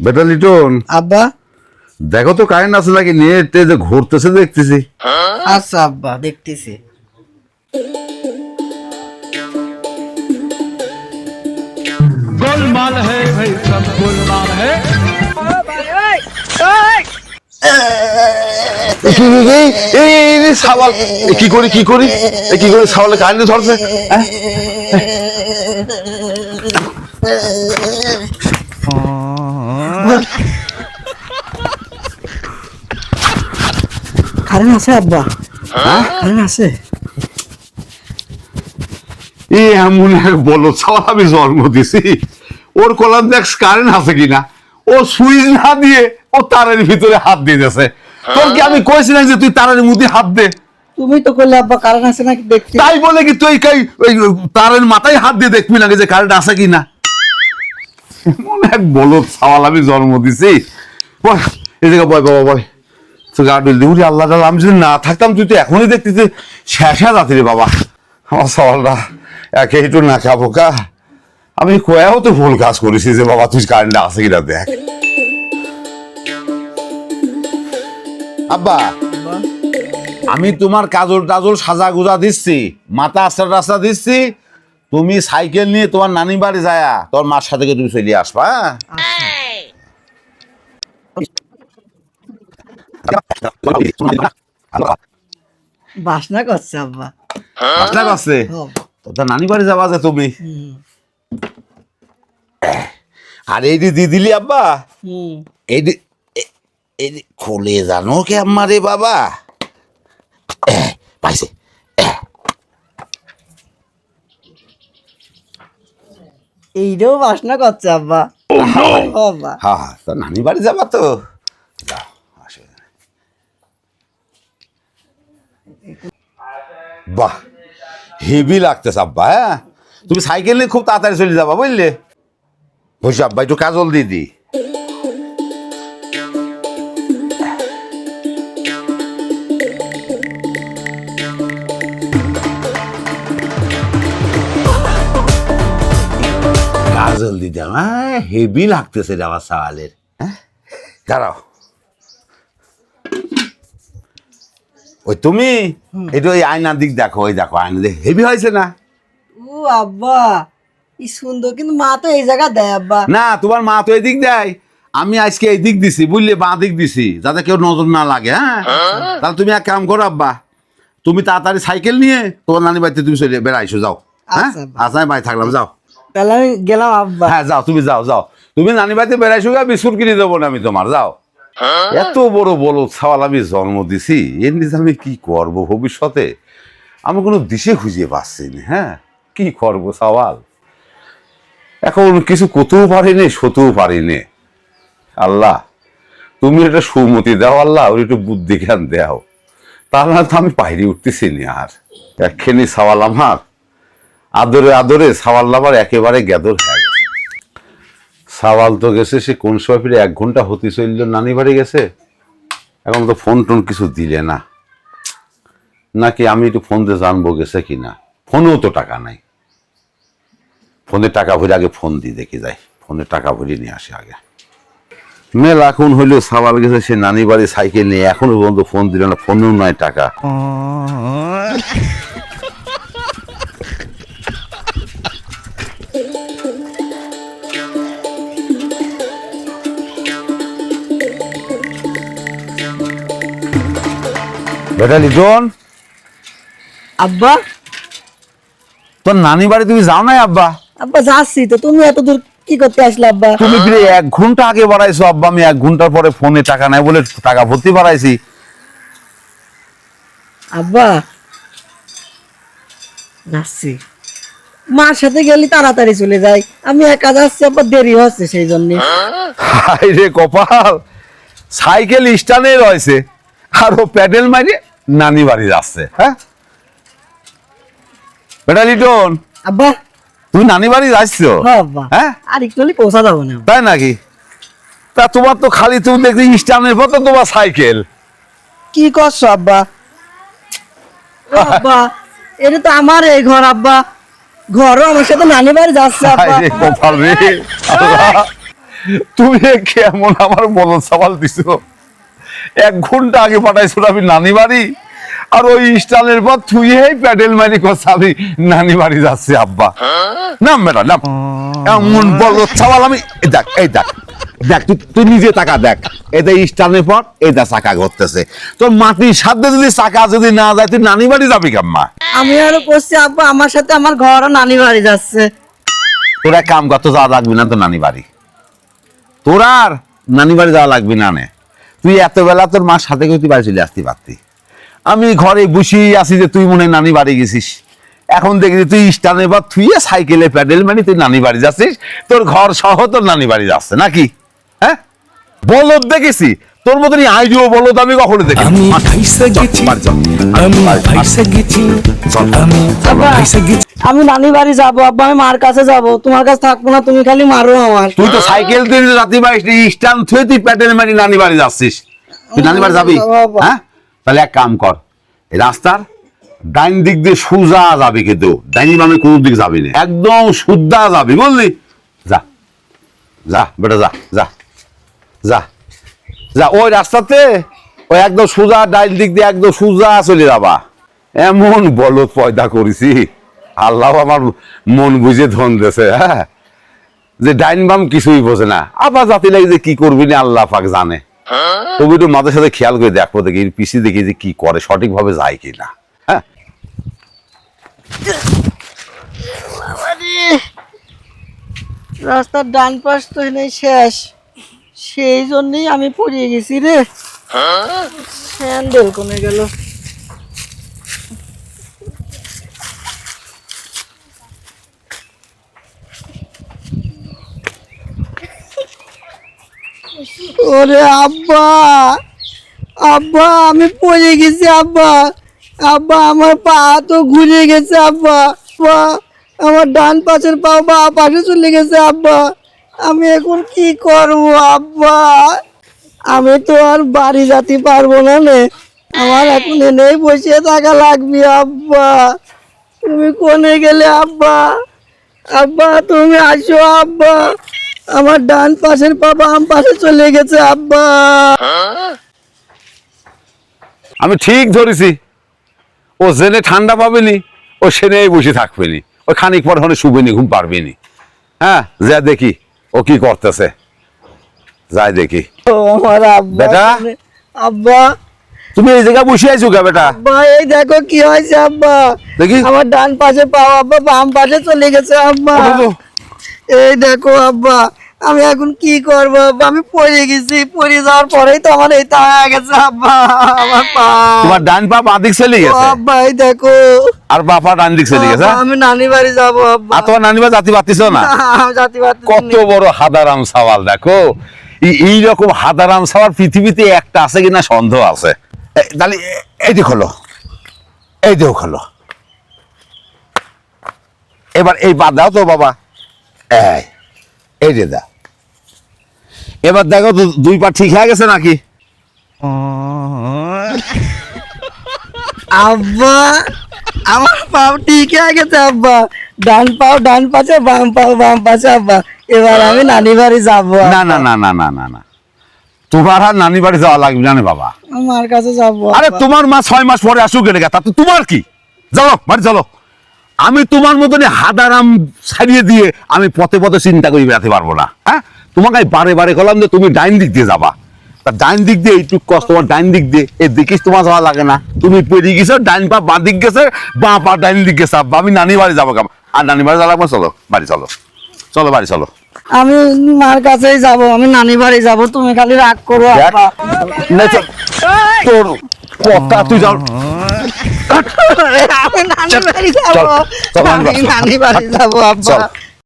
বেটা লিটন, আব্বা। দেখো তো কারেন্ট আছে নাকি, নেটে যে ঘুরতেছে দেখতেছি। আচ্ছা আব্বা, দেখতেছি। गोलमाल है भाई, सब गोलमाल है। সাওয়াল কি করি কি করি কি করি, সাওয়ালে কারেন্ট ধরছে। কারেন্ট আছে আব্বা? কারেন্ট আছে? এমন এক বলো সাওয়াল আমি জন্ম দিছি, ওর কলার দেখ কারেন্ট আছে কিনা, ও সুইচ না দিয়ে ও তারের ভিতরে হাত দিয়ে দিয়েছে। তোর কি আমি কইছিলাম যে তুই তারের মধ্যে হাত দে? তুমি তো করলে আব্বা কারেন্ট আছে নাকি দেখতে। তাই বলে কি তুই ওই তারের মাথায় হাত দিয়ে দেখবি নাকি যে কারেন্ট আছে কিনা? মনে এক বলো সাওয়াল আমি জন্ম দিছি। বয় এই জায়গা বয় বাবা বয়, তুই গা ডুল দিবি। আল্লাহ তাআলা, আমি যদি না থাকতাম তুই তো এখনই দেখতেছি শেষা যাতি রে বাবা। আমার সাওয়ালটা একে একটু না খাবো কা, আমি কয়াও তো ভুল কাজ করেছি যে বাবা তুই কারেন্ট আছে কিনা দেখ। আব্বা, আমি তোমার কাজল টাজল সাজা গুজা দিচ্ছি, মাথা আস্তা টাস্তা দিচ্ছি, তুমি সাইকেল নিয়ে তোমার নানি বাড়ি যায়া তোর মার সাথে তুমি চলে আসবা। বাসনা করছে আব্বা। বাসনা করছে? তোর নানি বাড়ি যাবা যে তুমি। আর এই দি দিলি আব্বা, এই খুলে জানো কে আমারে বাবা পাইছে। এইটাও বাসনা করছে আব্বা। বাবা হ্যাঁ, তোর নানি বাড়ি যাবা তো, যাও অসুবিধা নেই। বাহ, হেভি লাগতেছে আব্বা। হ্যাঁ, তুমি সাইকেল নিয়ে খুব তাড়াতাড়ি চলে যাবা বুঝলে। বসে আব্বা একটু কাজল দিদি। কাজল দিদি আমার হেভি লাগতেছে রে আমার সাওয়ালের। হ্যাঁ, দাঁড়াও। ওই তুমি একটু ওই আয়নার দিক দেখো, ওই দেখো আয়না দেখ হেভি হয়েছে না? ও আব্বা, কি সুন্দর, কিন্তু মা তো এই জায়গা দেয় আব্বা। না, তোমার মা তো এদিক দেয়, আমি আজকে এই দিক দিছি বুঝলে, বাঁ দিক দিছি যাতে কেউ নজর না লাগে। হ্যাঁ, তাহলে তুমি এক কাম করো আব্বা, তুমি তাড়াতাড়ি সাইকেল নিয়ে তোমার নানি বাড়িতে তুমি চলে বেড়াইছো, যাও। হ্যাঁ, আচ্ছা আব্বা। আচ্ছা আমি বাড়ি থাকলাম, যাও। তাহলে আমি গেলাম আব্বা। হ্যাঁ যাও, তুমি যাও যাও, তুমি নানি বাড়িতে বেড়াইছো, বিস্কুট কিনে দেবো না আমি তোমার, যাও। এত বড় বলো ছাওয়াল আমি জন্ম দিছি, এর নিচে আমি কি করব ভবিষ্যতে আমি কোনো দিশে খুঁজে পাচ্ছি না। হ্যাঁ, কি করবো ছাওয়াল, এখন কিছু করতেও পারিনি, সতেও পারিনি। আল্লাহ তুমি এটা সুমতি দাও, আল্লাহ ওর একটু বুদ্ধি জ্ঞান দাও, তাহলে তো আমি বাইরে উঠতেছি না। আর একখানি ছাওয়াল আমার আদরে আদরে ছাওয়াল আমার একেবারে গ্যাদর হয়ে গেছে। ছাওয়াল তো গেছে সে কোন সময় ফিরে 1 ঘন্টা হতে চলল, নানি বাড়ি গেছে, এখন তো ফোন টোন কিছু দিলে না, নাকি আমি একটু ফোন দিয়ে জানবো গেছে কিনা। ফোনেও তো টাকা নাই, ফোনে টাকা ভরে আগে ফোন দিয়ে দেখে যাই, ফোনে টাকা ভরে নিয়ে আসে আগে। মেলা এখন হইলো ছাওয়াল গেছে সে নানি বাড়ি সাইকেল নিয়ে, এখনো পর্যন্ত ফোন দিল না, ফোনেও নাই টাকা। বেটা লিটন, আব্বা। তোর নানি বাড়ি তুমি যাও নাই আব্বা? আব্বা যাচ্ছি তো, তুমি এত দূর কি করতে আসলে আব্বা? তুমি ফিরে 1 ঘন্টা আগে বাড়াইছো আব্বা, আমি 1 ঘন্টার পরে ফোনে টাকা নাই বলে টাকা ভর্তি বাড়াইছি। আব্বা যাচ্ছি, মার সাথে গেলে তাড়াতাড়ি চলে যাই, আমি একা যাচ্ছি আব্বা, দেরি হচ্ছে সেই জন্য। হাই রে কপাল, সাইকেল স্ট্যান্ডে রয়েছে আর ও প্যাডেল মারি নানি বাড়ি যাচ্ছে। হ্যাঁ বেটা লিটন, আব্বা। তুমি নানি বাড়ি যাচ্ছো? হ্যাঁ আব্বা। হ্যাঁ, আর একটু হলে পৌঁছা যাবো না। তাই নাকি? তা তোমার তো খালি তুমি দেখছি স্ট্যান্ডের পর তো তোমার সাইকেল। কি করছো আব্বা? ও আব্বা, এটা তো আমার এই ঘর আব্বা, ঘরও আমার সাথে নানি বাড়ি যাচ্ছে আব্বা। হায় রে কপাল রে, আল্লাহ তুমি কেমন আমার বলদ সওয়াল দিছো? 1 ঘন্টা আগে পাঠাইছো আমি নানি বাড়ি, আর ওই স্টাইলের পর থুয়ে প্যাডেল মারি করছে আমি নানি বাড়ি যাচ্ছি আব্বা। নাম বেটা নাম। এমন বলদ সওয়াল আমি দেখ দেখ তুই নিজে টাকা দেখ, এটা স্টাইলের পর এটা চাকা করতেছে, তোর মাটির সাথে যদি চাকা যদি না যায় তুই নানি বাড়ি যাবি কাম্মা? আমি আরো করছি আব্বা, আমার সাথে আমার ঘর নানি বাড়ি যাচ্ছে। তোর এক কাম কর, তো যাওয়া লাগবি না তো নানি বাড়ি, তোর আর নানি বাড়ি যাওয়া লাগবি না নে। তুই এত বেলা তোর মার সাথে করে তুই বাড়ি চলে আসতে পারতি। আমি ঘরে বসেই আছি যে তুই মনে হয় নানি বাড়ি গেছিস, এখন দেখি যে তুই স্টানে বা তুই সাইকেলে প্যাডেল মানি তুই নানি বাড়ি যাচ্ছিস, তোর ঘর সহ তোর নানি বাড়ি যাচ্ছে নাকি? হ্যাঁ বলদ দেখেছি তোর মতন আইডিও বলদ আমি কখনো দেখি আমি ভাইসা গেছি, আমি ভাইসা গেছি, আমি ভাইসা গেছি। আমি নানি বাড়ি যাবো আব্বা, আমি মার কাছে যাব, তোমার কাছে থাকবো না, তুমি খালি মারো আমার। তুই তো সাইকেল দিয়ে রাতে বাড়ি স্টান থুয়ে তুই প্যাডেল মানি নানি বাড়ি যাচ্ছিস, তুই নানি বাড়ি যাবি? হ্যাঁ তাহলে এক কাম কর, এই রাস্তার ডাইন দিক দিয়ে সোজা যাবি, কিন্তু ডাইনি বামে কোন দিক যাবি না, একদম সুদ্ধা যাবি বুঝলি? যা যা বেটা যা যা যা যা, ওই রাস্তাতে ওই একদম সোজা ডাইন দিক দিয়ে একদম সোজা চলে যাবা। এমন বলদ পয়দা করেছি, আল্লাহ আমার মন বুঝে ধন দিয়েছে। হ্যাঁ যে ডাইন বাম কিছুই বোঝে না, আবার জাতি লাগে যে কি করবি না আল্লাহ পাক জানে। তবু একটু মাঝে সাথে খেয়াল করে দেখবো, দেখি পিসি দেখি যে কি করে, সঠিক ভাবে যায় কিনা। হ্যাঁ রাস্তার ডান পাশ তো নেই শেষ, সেই জন্যই আমি পড়িয়ে গেছি রে। স্যান্ডেল কমে গেল। ওরে আব্বা, আব্বা আমি পড়ে গেছি আব্বা, আব্বা আমার পা তো ঘুরে গেছে আব্বা, আব্বা আমার ডান পাশের পা বা পাশে চলে গেছে আব্বা, আমি এখন কি করব আব্বা? আমি তো আর বাড়ি যেতে পারবো না নে, আমার এখন এনেই বসে থাকা লাগবে আব্বা। তুমি কোনে গেলে আব্বা? আব্বা তুমি আসো আব্বা, আমার ডান পাশের পা বাম পাশে চলে গেছে আব্বা। আমি ঠিক ধরেছি, ও জেনে ঠান্ডা পাবেনি, ও সেনেই বসে থাকবেনি, ও খানিক পর হলে শুবেনি, ঘুম পারবেনি। হ্যাঁ যা দেখি ও কি করতেছে, যাই দেখি। ও আমার আব্বা, বেটা। আব্বা তুমি এই জায়গায় বসে আছো কে বেটা? আব্বা এই দেখো কি হয়েছে আব্বা, দেখি আমার ডান পাশে পা আব্বা বাম পাশে চলে গেছে আব্বা। ওঠো তো। এই দেখো আব্বা, আমি এখন কি করবো আব্বা? আমি পড়ে গেছি, পড়ে যাওয়ার পরেই তো আমার এই তা হয়ে গেছে আব্বা, আমার পা। তোমার ডান পা বাঁ দিক চলে ও গেছে, আব্বা এই দেখো, আর বাঁ পা ডান দিক চলে গেছে। আব্বা, আমি নানি বাড়ি যাবো আব্বা। আর তোমার নানিবা জাতি পারতিস না? আমি যাতে পারতেছি কত না। বড় হাদারাম সওয়াল দেখো, এইরকম হাদারাম সওয়াল পৃথিবীতে একটা আছে কিনা সন্দেহ আছে। তাহলে এই দেখো, এই দেখো খোলো, এবার এই পা দাও তো বাবা, এই যে দাও, এবার দেখো তো 2 পা ঠিক হয়ে গেছে নাকি? আব্বা আমার পাও ঠিক হয়ে গেছে আব্বা, ডান পাও ডান পাশে বাম পাও বাম পাশে আব্বা। এবার আমি নানি বাড়ি যাবো না আব্বা। না না না না না না, তোমার আর নানি বাড়ি যাওয়া লাগবে না রে বাবা। আমার কাছে যাবো আরে আব্বা। তোমার মা 6 মাস পরে আসুক গেলে তা তো তোমার কি, চলো বাড়ি চলো। আমি তোমার মতন হাদারাম ছাড়িয়ে দিয়ে আমি পথে পথে চিন্তা করে বেড়াতে পারবো না। হ্যাঁ তোমাকে আমি বারে বারে বললাম যে তুমি ডাইন দিক দিয়ে যাবা, তা ডাইন দিক দিয়ে এইটুক কষ্ট, তোমার ডাইন দিক দিয়ে এই দেখিস তোমার যাওয়া লাগে না, তুমি পেরিয়ে গেছো, ডাইন পা বাঁ দিক গেছে, বাঁ পা ডাইন দিক গেছে, আব্বা আমি নানি বাড়ি যাবো কেমন? আর নানি বাড়ি যাওয়া লাগবে, চলো বাড়ি চলো, চলো বাড়ি চলো। আমি মার কাছেই যাবো, আমি নানি বাড়ি যাবো, তুমি খালি রাগ করো দেখ, আব্বা। না, তোর কথা তুই যাও, আমি নানি বাড়ি যাবো, চল, চল, আমি নানি বাড়ি যাবো আব্বা। চল।